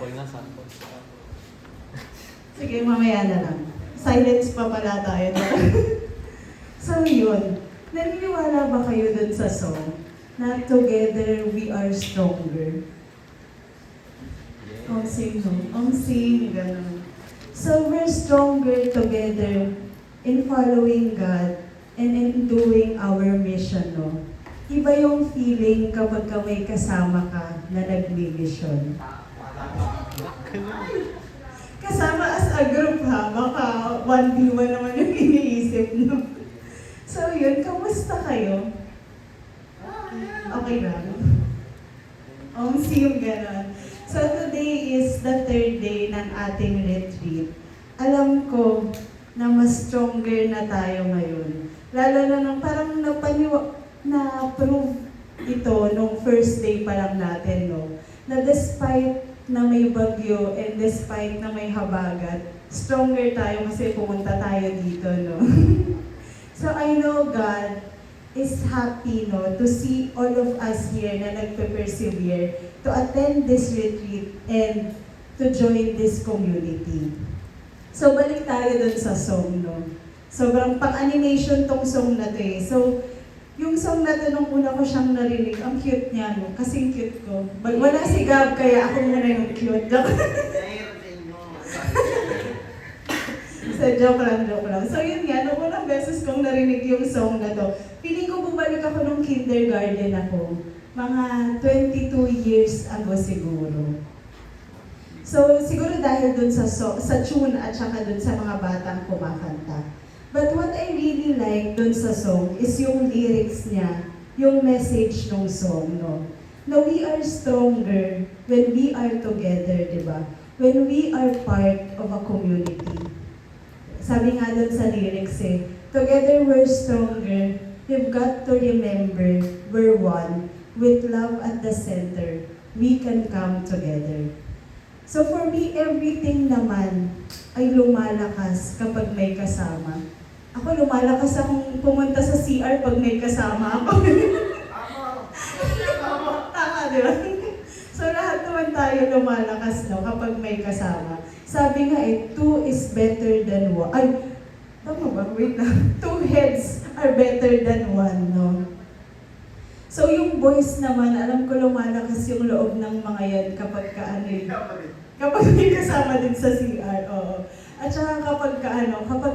sample nga, sample. Sige, mamaya na lang. Silence pa pala tayo. So yun, naniniwala ba kayo dun sa song na together we are stronger? Ang sing, no? Ang sing, gano'n. So we're stronger together in following God and in doing our mission, no? Iba yung feeling kapag ka may kasama ka na nagmi-mission. Kasama as a group ha, baka 1v1 naman yung iniisip, no? So yun, kamusta kayo? Okay lang. See yung gano'n. So today is the third day ng ating retreat. Alam ko na mas stronger na tayo ngayon. Lalo na nung parang na-prove ito nung first day pa lang natin, no? Na despite na may bagyo and despite na may habagat, stronger tayo kasi pumunta tayo dito, no? So I know God is happy, no, to see all of us here na nagpe-persevere to attend this retreat and to join this community. So balik tayo dun sa song, no? Sobrang pang-animation tong song na to eh. So, yung song na to, nung una ko siyang narinig, ang cute niya, no? Kasing cute ko. Wala si Gab, kaya ako muna yung cute. So, joke lang. So, yun nga, nung unang beses kong narinig yung song na to, feeling ko bumalik ako nung kindergarten ako. Mga 22 years ago siguro. So, siguro dahil dun sa tune at saka dun sa mga batang kumakanta. But what I really like dun sa song is yung lyrics niya, yung message ng song, no? Na we are stronger when we are together, di ba? When we are part of a community. Sabi nga dun sa lyrics eh, together we're stronger, we've got to remember we're one, with love at the center, we can come together. So for me, everything naman ay lumalakas kapag may kasama. Ako lumalakas akong pumunta sa CR pag may kasama ako. Tama, di ba? So lahat naman tayo lumalakas, no, kapag may kasama. Sabi nga eh, two is better than one. Ay, tama ba? Wait lang. Two heads are better than one, no? So yung boys naman, alam ko lumalakas yung loob ng mga yan kapag kapag may kasama din sa CR, oo. At saka kapag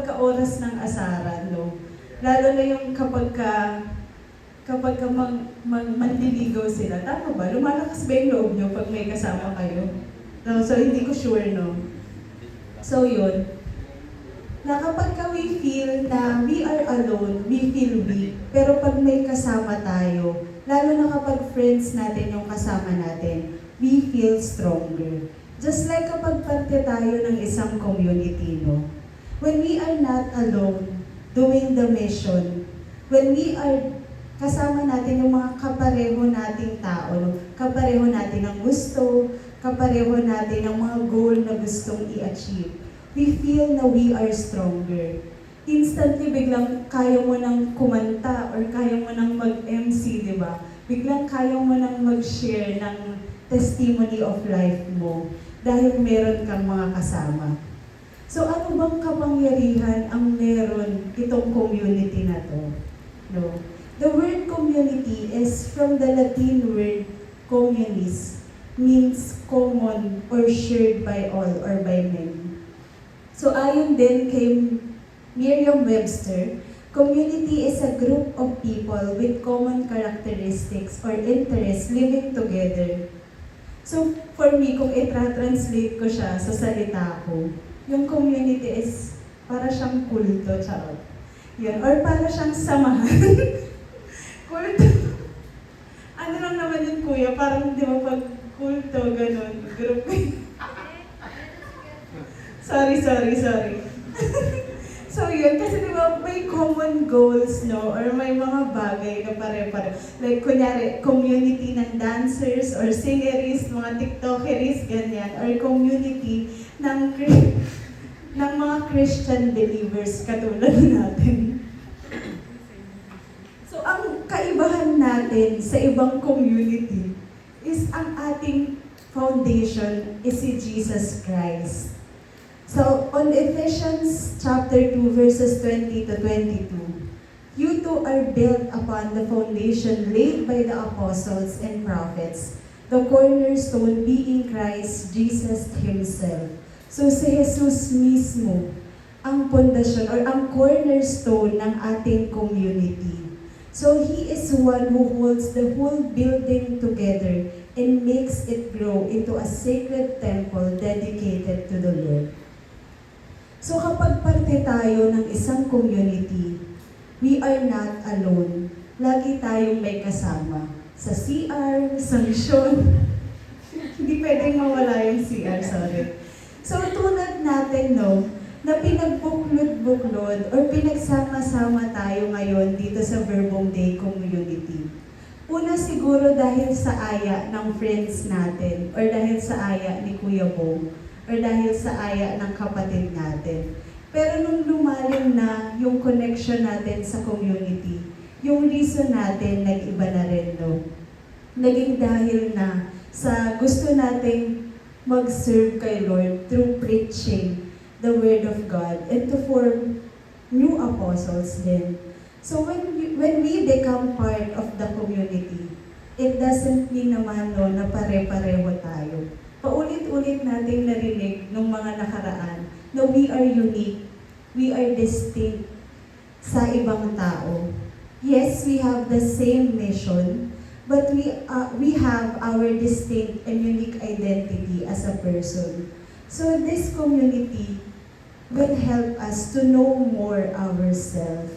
ka oras ng asaran, no? Lalo na yung kapag ka manliligaw sila, tama ba? Lumalakas ba yung loob nyo pag may kasama kayo? No, so hindi ko sure, no? So yun, na kapag ka we feel na we are alone, we feel weak. Pero pag may kasama tayo, lalo na kapag friends natin yung kasama natin, we feel stronger. Just like kapag parte tayo ng isang community, no? When we are not alone doing the mission, when we are kasama natin yung mga kapareho nating tao, no? Kapareho natin ang gusto, kapareho natin ang mga goal na gustong i-achieve, we feel na we are stronger. Instantly, biglang kaya mo nang kumanta or kaya mo nang mag-MC, di ba? Biglang kaya mo nang mag-share ng testimony of life mo dahil meron kang mga kasama. So ano bang kapangyarihan ang meron itong community na to? No? The word community is from the Latin word communis, means common or shared by all or by many. So ayon din kay Merriam-Webster, community is a group of people with common characteristics or interests living together. So for me, kung i-translate ko siya sa salita ko, yung community is para siyang kulto, charot. Yun, or para siyang samahan. Kulto. Ano lang naman yun, kuya? Parang di ba pag kulto, ganun, group. Sorry. So yun, kasi di ba may common goals, no? Or may mga bagay na pare-pare. Like, kunyari, community ng dancers or singeries, mga tiktokeries, ganyan. Or community ng mga Christian believers katulad natin. So, ang kaibahan natin sa ibang community is ang ating foundation is si Jesus Christ. So, on Ephesians chapter 2, verses 20 to 22, you two are built upon the foundation laid by the apostles and prophets, the cornerstone being Christ Jesus Himself. So, si Jesus mismo, ang pundasyon or ang cornerstone ng ating community. So, He is one who holds the whole building together and makes it grow into a sacred temple dedicated to the Lord. So kapag parte tayo ng isang community, we are not alone. Lagi tayong may kasama. Sa CR, sa mission. Hindi pwedeng mawala yung CR, sorry. So tulad natin, no, na pinagbuklod-buklod or pinagsama-sama tayo ngayon dito sa Verbum Dei Community. Una siguro dahil sa aya ng friends natin or dahil sa aya ni Kuya Bong or dahil sa aya ng kapatid natin. Pero nung lumalim na yung connection natin sa community, yung reason natin nag-iba na rin, no? Naging dahil na sa gusto nating mag-serve kay Lord through preaching the Word of God and to form new apostles din. So when we become part of the community, it doesn't mean naman no, na pare-pareho tayo. Paulit-ulit nating narinig nung mga nakaraan na we are unique, we are distinct sa ibang tao. Yes, we have the same mission, but we have our distinct and unique identity as a person. So this community will help us to know more ourselves.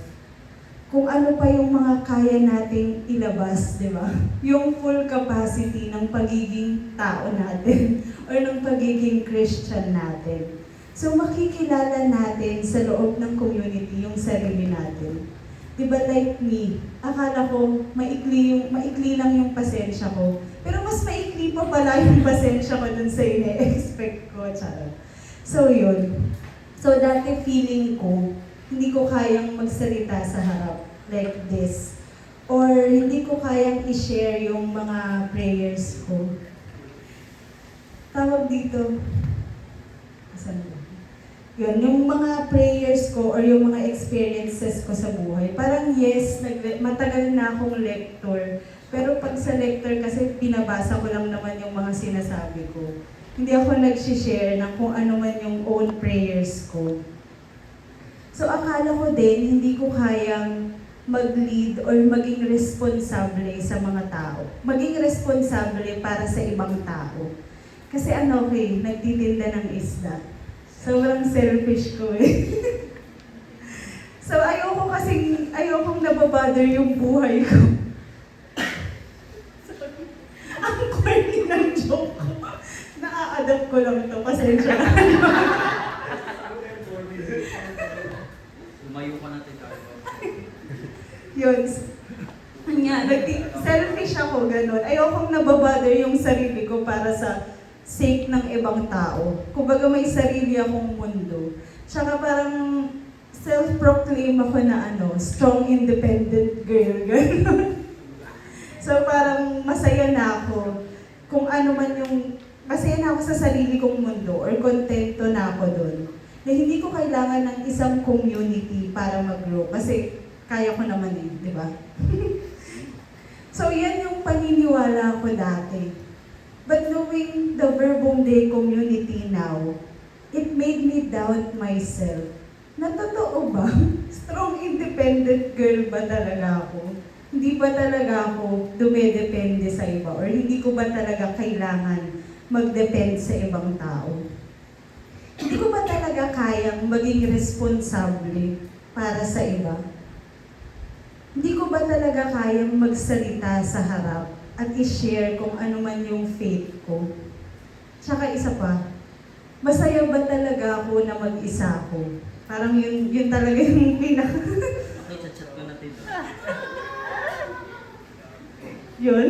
Kung ano pa yung mga kaya nating ilabas, di ba? Yung full capacity ng pagiging tao natin or ng pagiging Christian natin. So makikilala natin sa loob ng community yung sarili natin. Di ba like me, akala ko maikli lang yung pasensya ko. Pero mas maikli pa pala yung pasensya ko dun sa ine-expect ko. Charot. So yun. So dati feeling ko, hindi ko kayang magsalita sa harap like this. Or hindi ko kayang i-share yung mga prayers ko. Tawag dito. Asan ba? Yun, yung mga prayers ko or yung mga experiences ko sa buhay. Parang yes, matagal na akong lector. Pero pag sa lector kasi pinabasa ko lang naman yung mga sinasabi ko. Hindi ako nag-share ng kung ano man yung own prayers ko. So akala ko din, hindi ko kayang mag-lead or maging responsable sa mga tao. Maging responsable para sa ibang tao. Kasi nagtitinda ng isda. Sobrang selfish ko eh. So ayokong nababother yung buhay ko. Ang corny ng joke ko. Na-adapt ko lang ito, pasensya na. Lumayo ka natin tayo. Yun. Selfish ako, ganun. Ayokong nababother yung sarili ko para sa sake ng ibang tao. Kumbaga may sarili akong mundo. Tsaka parang self-proclaim ako na strong independent girl, ganun. So parang masaya na ako kung ano man masaya na ako sa sarili kong mundo or kontento na ako doon. Na hindi ko kailangan ng isang community para mag-grow kasi kaya ko naman di ba? So yan yung paniniwala ko dati. But knowing the Verbum Dei community now, it made me doubt myself. Na totoo ba? Strong independent girl ba talaga ako? Hindi ba talaga ako dumedepende sa iba? Or hindi ko ba talaga kailangan mag-depend sa ibang tao? Hindi ko ba talaga kayang maging responsable para sa iba? Hindi ko ba talaga kayang magsalita sa harap at i-share kung ano man yung faith ko? Tsaka isa pa, masaya ba talaga ako na mag-isa ako? Parang yun talaga yung pinaka... Okay, chat ko natin. Yun.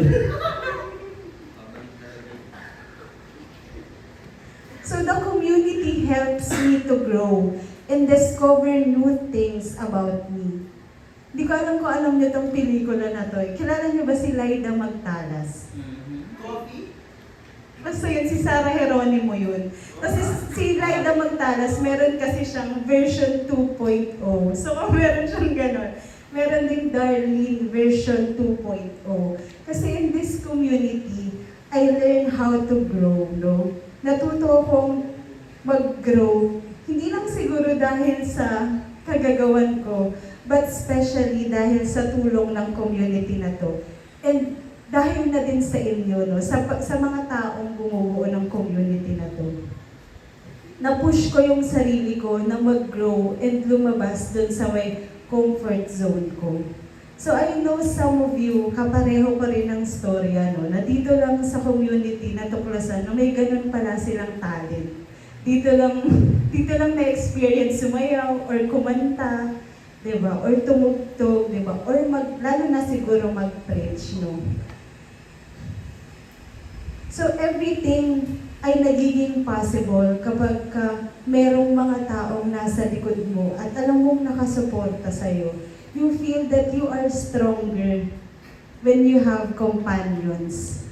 So the community helps me to grow and discover new things about me. Hindi ko alam kung alam niyo itong pelikula na to. Kilala niyo ba si Laida Magtalas? Coffee? Basta yun, si Sarah Geronimo yun. Tapos si Laida Magtalas, meron kasi siyang version 2.0. So kung meron siyang ganon, meron ding Darlene version 2.0. Kasi in this community, I learn how to grow, no? Natuto akong mag-grow. Hindi lang siguro dahil sa kagagawan ko, but especially dahil sa tulong ng community na to. And dahil na din sa inyo, no? Sa mga taong bumubuo ng community na to. Na-push ko yung sarili ko na mag-grow and lumabas dun sa may comfort zone ko. So I know some of you, kapareho ko rin ng storya, no? Na dito lang sa community natuklasan na may ganun pala silang talent. Dito lang na-experience sumayaw or kumanta, di ba? Or tumugtog, di ba? Or lalo na siguro mag-preach, no? So everything ay nagiging possible kapag merong mga taong nasa likod mo at alam mong nakasuporta sa'yo. You feel that you are stronger when you have companions.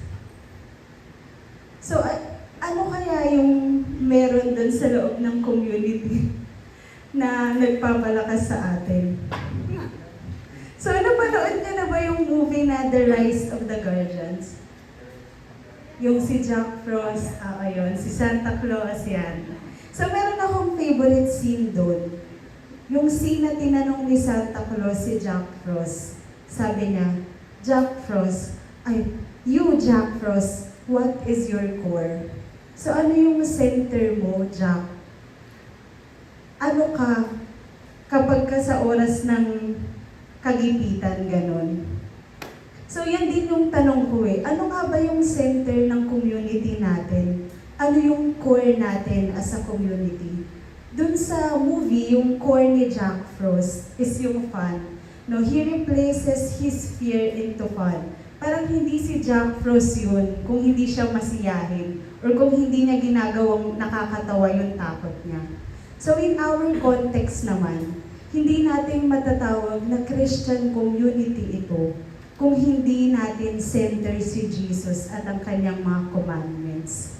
So, ano kaya yung meron dun sa loob ng community na nagpapalakas sa atin? So, napanood niyo na ba yung movie na The Rise of the Guardians? Yung si Jack Frost, ayun, si Santa Claus, yan. So, meron akong favorite scene doon. Yung scene na tinanong ni Santa Claus si Jack Frost. Sabi niya, Jack Frost, Jack Frost, what is your core? So, ano yung center mo, Jack? Ano ka kapag ka sa oras ng kagipitan, ganon? So, yan din yung tanong ko eh. Ano nga ba yung center ng community natin? Ano yung core natin as a community? Dun sa movie, yung core ni Jack Frost is yung fun. No, he replaces his fear into fun. Parang hindi si Jack Frost yun kung hindi siya masiyahin or kung hindi niya ginagawang nakakatawa yung takot niya. So in our context naman, hindi natin matatawag na Christian community ito kung hindi natin center si Jesus at ang kanyang mga commandments.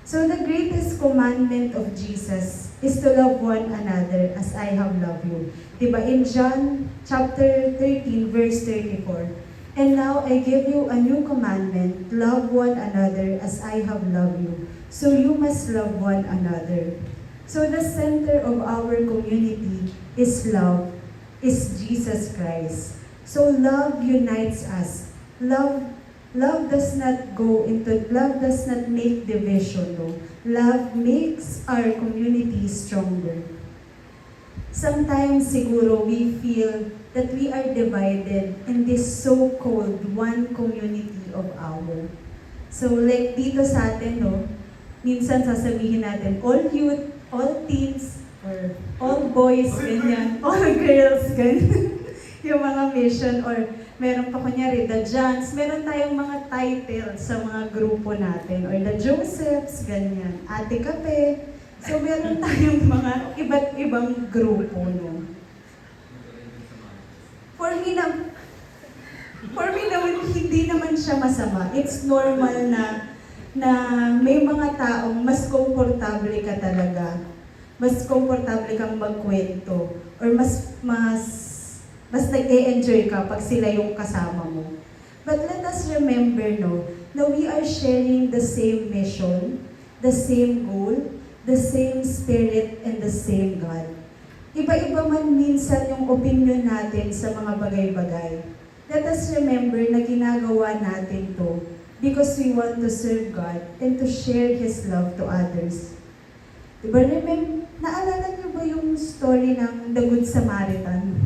So the greatest commandment of Jesus is to love one another as I have loved you. Diba in John chapter 13 verse 34, and now I give you a new commandment, love one another as I have loved you. So you must love one another. So the center of our community is love, is Jesus Christ. So love unites us. Love does not make division, no? Love makes our community stronger. Sometimes siguro we feel that we are divided in this so-called one community of our. So like dito sa atin, no? Minsan sasabihin natin, all youth, all teens, or all boys, ganyan, all girls, ganyan. Yung mga mission, or meron pa kunyari, the Johns, meron tayong mga titles sa mga grupo natin, or the Josephs, ganyan, Ate Kape. So meron tayong mga iba't ibang grupo, no? For me naman, hindi naman siya masama. It's normal na may mga taong mas komportable ka talaga. Mas komportable kang magkwento, or mas nag-e-enjoy ka pag sila yung kasama mo. But let us remember, no, na we are sharing the same mission, the same goal, the same spirit, and the same God. Iba-iba man minsan yung opinion natin sa mga bagay-bagay. Let us remember na ginagawa natin to because we want to serve God and to share His love to others. Diba, naalala niyo ba yung story ng The Good Samaritan?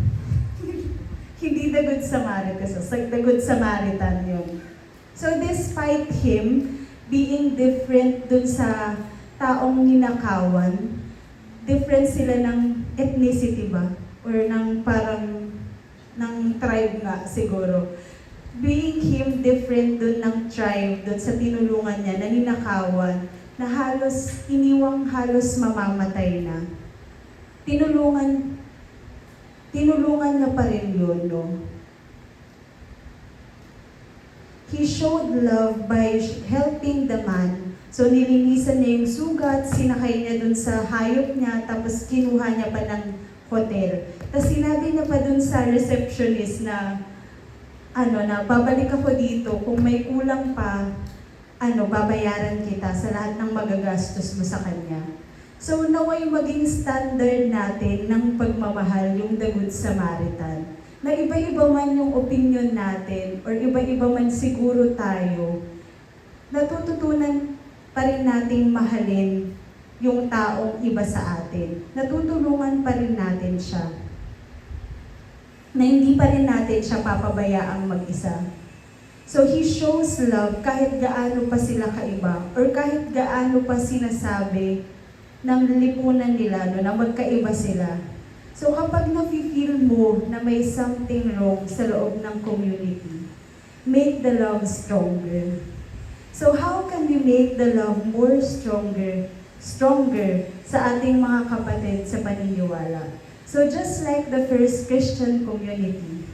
Hindi the Good Samaritan, the Good Samaritan yun. So despite him being different dun sa taong ninakawan, different sila ng ethnicity ba? Or ng parang, ng tribe nga siguro. Being him different dun ng tribe, dun sa tinulungan niya, na ninakawan, na halos, iniwang halos mamamatay na. Tinulungan niya pa rin yun, no? He showed love by helping the man. So nilinisan niya yung sugat, sinakay niya dun sa hayop niya, tapos kinuha niya pa ng hotel. Tapos sinabi niya pa dun sa receptionist na, na babalik ako dito, kung may kulang pa, babayaran kita sa lahat ng magagastos mo sa kanya. So naway maging standard natin ng pagmamahal yung The Good Samaritan. Na iba-iba man yung opinion natin, or iba-iba man siguro tayo, natututunan pa rin nating mahalin yung taong iba sa atin. Natutulungan pa rin natin siya. Na hindi pa rin natin siya papabayaang mag-isa. So He shows love kahit gaano pa sila kaiba, or kahit gaano pa sinasabi ng lipunan nila na magkaiba sila. So kapag nafe-feel mo na may something wrong sa loob ng community, make the love stronger. So how can we make the love more stronger sa ating mga kapatid sa paniniwala? So just like the first Christian community,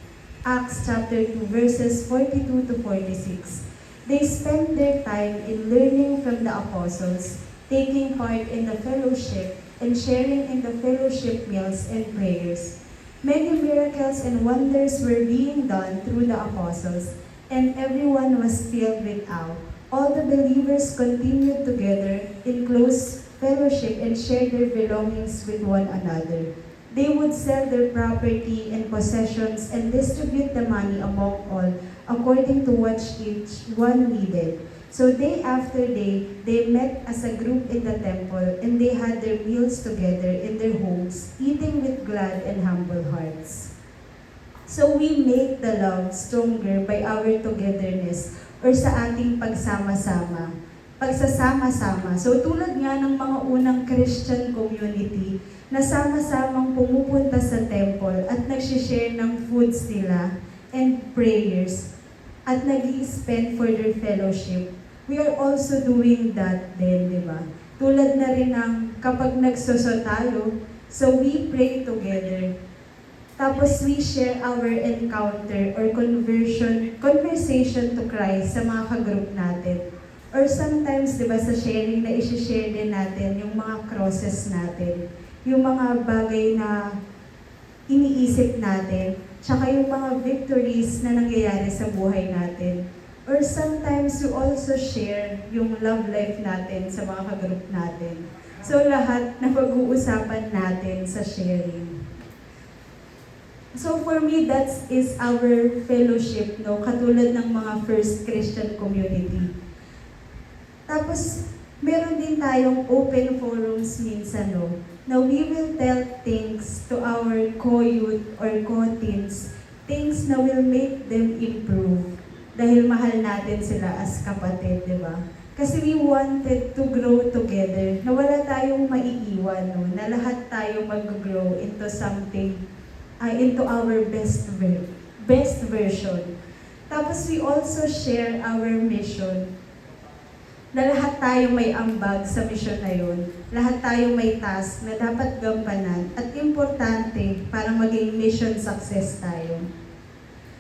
Acts chapter 2 verses 42 to 46, they spent their time in learning from the apostles, taking part in the fellowship, and sharing in the fellowship meals and prayers. Many miracles and wonders were being done through the apostles, and everyone was filled with awe. All the believers continued together in close fellowship and shared their belongings with one another. They would sell their property and possessions and distribute the money among all according to what each one needed. So day after day, they met as a group in the temple, and they had their meals together in their homes, eating with glad and humble hearts. So we make the love stronger by our togetherness, or sa ating pagsama-sama. Pagsasama-sama. So tulad nga ng mga unang Christian community, na sama-samang pumupunta sa temple at nagsishare ng foods nila and prayers at nag-i-spend for their fellowship. We are also doing that din, di ba? Tulad na rin ng kapag nagsoso tayo, so we pray together. Tapos we share our encounter or conversation to Christ sa mga ka-group natin. Or sometimes, di ba, sa sharing na isi-share din natin yung mga crosses natin, yung mga bagay na iniisip natin, tsaka yung mga victories na nangyayari sa buhay natin. Or sometimes, you also share yung love life natin sa mga ka-group natin. So lahat na pag-uusapan natin sa sharing. So for me, that is our fellowship, no? Katulad ng mga first Christian community. Tapos, meron din tayong open forums minsan, no? Na we will tell things to our co-youth or co-teens, things na will make them improve. Dahil mahal natin sila as kapatid, di ba? Kasi we wanted to grow together, na wala tayong maiiwan, no? Na lahat tayo mag-grow into something, into our best version. Tapos we also share our mission, na lahat tayo may ambag sa mission na yun. Lahat tayo may task na dapat gampanan at importante para maging mission success tayo.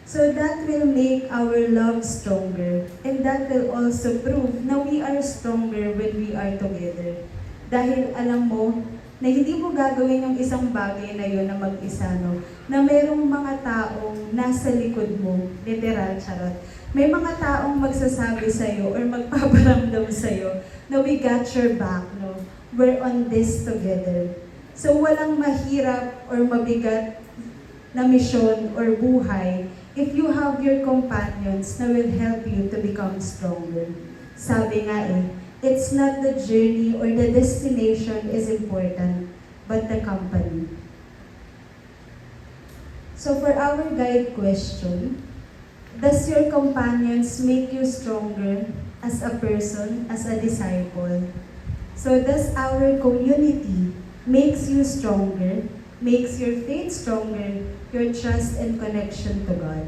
So that will make our love stronger, and that will also prove na we are stronger when we are together. Dahil alam mo, na hindi mo gagawin yung isang bagay na yun na mag-isa, no? Na merong mga taong nasa likod mo, literal, charot. May mga taong magsasabi sa'yo or magpaparamdam sa'yo na we got your back, no? We're on this together. So walang mahirap or mabigat na misyon or buhay if you have your companions na will help you to become stronger. Sabi nga it's not the journey or the destination is important, but the company. So for our guide question, does your companions make you stronger as a person, as a disciple? So does our community makes you stronger, makes your faith stronger, your trust and connection to God?